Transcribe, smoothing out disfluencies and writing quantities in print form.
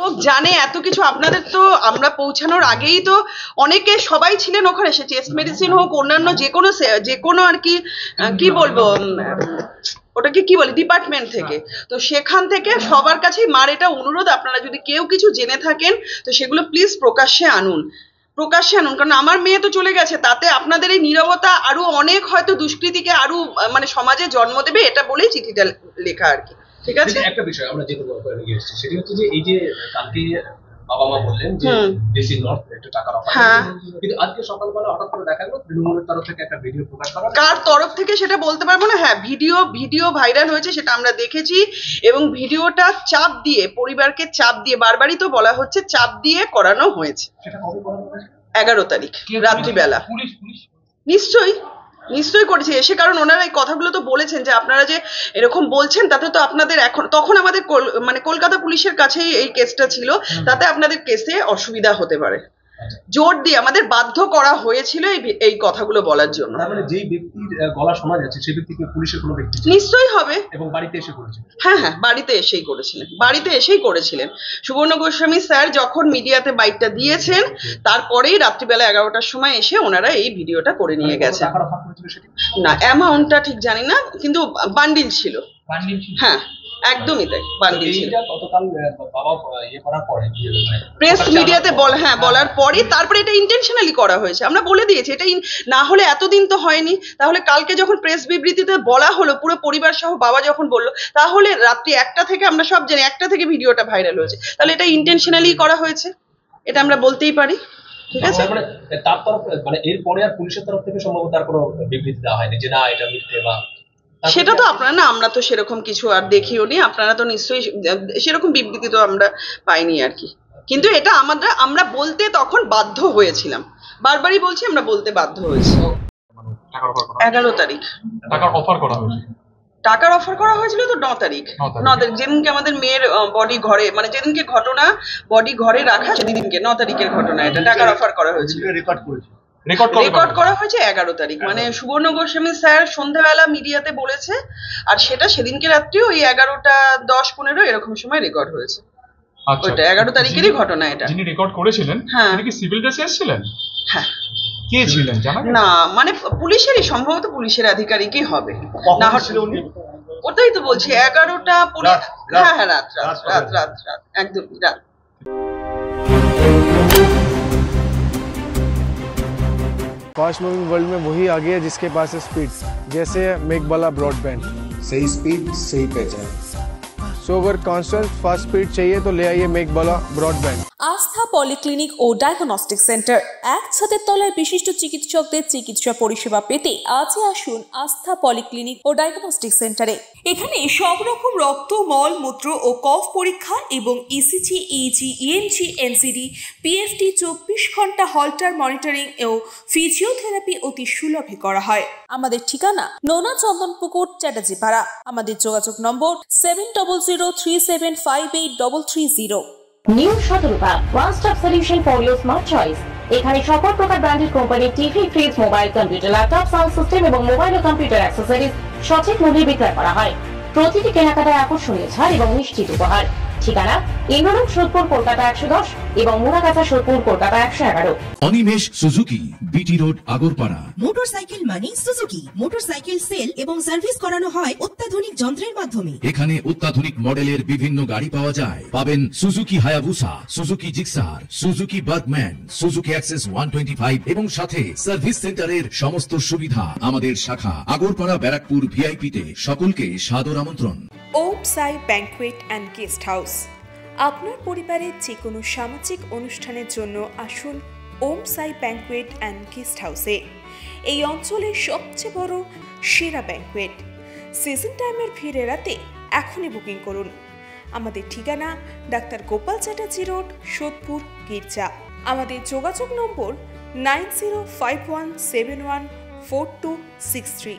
লোক জানে এত কিছু, আপনাদের তো আমরা পৌঁছানোর আগেই তো অনেকে সবাই ছিলেন ওখানে, সে চেস্ট মেডিসিন হোক অন্যান্য যে কোনো আর কি কি বলবো ওটাকে কি বলে ডিপার্টমেন্ট থেকে, তো সেখান থেকে সবার কাছেই মার এটা অনুরোধ, আপনারা যদি কেউ কিছু জেনে থাকেন তো সেগুলো প্লিজ প্রকাশ্যে আনুন, কারণ আমার মেয়ে তো চলে গেছে, তাতে আপনাদের এই নীরবতা আরো অনেক হয়তো দুষ্কৃতীকে আরো মানে সমাজে জন্ম দেবে, এটা বলেই চিঠিটা লেখা আর কি। ঠিক আছে, একটা বিষয় আমরা যেটা বলতে গিয়েছি সেটা হচ্ছে যে এই যে কালকে বাবা মা বললেন যে বেশি নর্থ একটু টাকার অফার, কিন্তু আজকে সকালবেলা হঠাৎ করে দেখা গেল তৃণমূলের তরফ থেকে একটা ভিডিও প্রকাশ করা, কার তরফ থেকে সেটা বলতে পারবো না, হ্যাঁ ভিডিও ভাইরাল হয়েছে সেটা আমরা দেখেছি, এবং ভিডিওটা চাপ দিয়ে পরিবারকে চাপ দিয়ে বারবারই তো বলা হচ্ছে চাপ দিয়ে করানো হয়েছে। সেটা কবে করানো হয়েছে? 11 তারিখ রাত্রিবেলা। নিশ্চয়ই করেছি এসে, কারণ ওনারা এই কথাগুলো তো বলেছেন যে আপনারা যে এরকম বলছেন তাতে তো আপনাদের এখন, তখন আমাদের মানে কলকাতা পুলিশের কাছেই এই কেসটা ছিল, তাতে আপনাদের কেসে অসুবিধা হতে পারে, জোর দিয়ে আমাদের বাধ্য করা হয়েছিল এই কথাগুলো বলার জন্য। তার মানে যেই ব্যক্তির গলা শোনা যাচ্ছে সেই ব্যক্তিকে পুলিশের কোনো ব্যক্তি নিশ্চয়ই হবে, এবং বাড়িতে এসে করেছেন। হ্যাঁ বাড়িতে এসেই করেছিলেন সুবর্ণ গোস্বামী স্যার যখন মিডিয়াতে বাইকটা দিয়েছেন, তারপরেই রাত্রিবেলা 11টার সময় এসে ওনারা এই ভিডিওটা করে নিয়ে গেছে। না অ্যামাউন্টটা ঠিক জানি না, কিন্তু বান্ডিল ছিল। হ্যাঁ একদমই তাই, বান্ডিল ছিল। প্রেস মিডিয়াতে বলার পরে তারপরে এটা ইন্টেনশনালি করা হয়েছে, আমরা বলে দিয়েছি, এটা না হলে এতদিন তো হয়নি, তাহলে কালকে যখন প্রেস বিবৃতিতে বলা হলো পুরো পরিবার সহ বাবা যখন বললো, তাহলে রাত্রি 1টা থেকে আমরা সব জানি 1টা থেকে ভিডিওটা ভাইরাল হয়েছে, তাহলে এটা ইন্টেনশনালি করা হয়েছে, এটা আমরা বলতেই পারি। ঠিক আছে, তার তরফ মানে এরপরে আর পুলিশের তরফ থেকে সম্ভবত আর কোনো বিবৃতি দেওয়া হয়নি যে না এটা মিথ্যে, বা সেটা তো আপনারা না, আমরা তো সেরকম কিছু আর দেখিও নি, আপনারা তো নিশ্চয়ই সেরকম বিবৃতি তো আমরা পাইনি আর কি, কিন্তু এটা আমরা বলতে তখন বাধ্য হয়েছিলাম, বারবারই বলছি আমরা বলতে বাধ্য হয়েছি। 11 তারিখ টাকার অফার করা হয়েছিল তো 9 তারিখ যেদিনকে আমাদের মেয়ের বডি ঘরে, মানে যেদিনকে ঘটনা বডি ঘরে রাখা সেদিনকে 9 তারিখের ঘটনা, এটা টাকার অফার করা হয়েছিল, রেকর্ড করা হয়েছে 11 তারিখ, মানে সুবর্ণ গোস্বামী স্যার সন্ধ্যাবেলা মিডিয়াতে বলেছে, আর সেটা সেদিনকে রাত্রি ওই 11টা 10-15 এরকম সময় রেকর্ড হয়েছে। ওইটা 11 তারিখেরই ঘটনা। এটা যিনি রেকর্ড করেছিলেন তিনি কি সিভিল ড্রেসে এসেছিলেন? হ্যাঁ। কে ছিলেন জানা না, মানে পুলিশেরই, সম্ভবত পুলিশের আধিকারিকই হবে। না হলে উনি, ওটাই তো বলছি 11টা হ্যাঁ রাত একদম রাত। फास्ट मूविंग वर्ल्ड में वही आ गया जिसके पास है स्पीड, जैसे मेघबाला ब्रॉडबैंड, सही स्पीड सही पहचान। सो अगर कॉन्स्टेंट फास्ट स्पीड चाहिए तो ले आइए मेघबाला ब्रॉडबैंड। আস্থা পলিক্লিনিক ও ডায়াগনস্টিক সেন্টার, এক ছাদের তলায় বিশিষ্ট চিকিৎসকদের চিকিৎসা পরিষেবা পেতে আজই আসুন আস্থা পলিক্লিনিক ও ডায়াগনস্টিক সেন্টারে। এখানে সব রকম রক্ত, মল, মূত্র ও কফ পরীক্ষা এবং ECG, easy, ENG, NCD, PFT 24 ঘন্টা হল্টার মনিটরিং ও ফিজিওথেরাপি অতি সুলভে করা হয়। আমাদের ঠিকানা নোনা চন্দনপুকুর, চ্যাটার্জিপাড়া। আমাদের যোগাযোগ নম্বর 7003758330। New Shatarupa, one stop solution for your smart choice. এখানে সকল প্রকার ব্র্যান্ডেড কোম্পানির TV, fridge, mobile, computer, laptop, sound system এবং মোবাইল ও কম্পিউটার অ্যাক্সেসরিজ সঠিক মূল্যে বিক্রয় করা হয়। প্রতিটি কেনাকাটায় আকর্ষণীয় ছাড় এবং নিশ্চিত উপহার। ঠিকানা ইন্দ্রনগর, সোদপুর, কলকাতা 110 এবং Muragachha, Sodepur, Kolkata 111। Animesh Suzuki, BT road, Agarpara. Motorcycle মানে সুজুকি। মোটরসাইকেল সেল এবং সার্ভিস করানো হয় অত্যাধুনিক যন্ত্রের মাধ্যমে। এখানে অত্যাধুনিক মডেলের বিভিন্ন গাড়ি পাওয়া যায়। পাবেন Suzuki Hayabusa, Suzuki Gixxer, Suzuki Bergman, Suzuki access 125 এবং সাথে সার্ভিস সেন্টারের সমস্ত সুবিধা। আমাদের শাখা আগরপাড়া, ব্যারাকপুর ভিআইপি তে। সকলকে সাদর আমন্ত্রণ। ওম সাই ব্যাংকুয়েট অ্যান্ড গেস্ট হাউস। আপনার পরিবারের যে কোনো সামাজিক অনুষ্ঠানের জন্য আসুন ওম সাই ব্যাংকুয়েট অ্যান্ড গেস্ট হাউসে। এই অঞ্চলের সবচেয়ে বড় সেরা ব্যাংকুয়েট। সিজন টাইমের ভিড় এড়াতে এখনই বুকিং করুন। আমাদের ঠিকানা ডাক্তার গোপাল চ্যাটার্জি রোড, সোদপুর, গির্জা। আমাদের যোগাযোগ নম্বর 9051714263।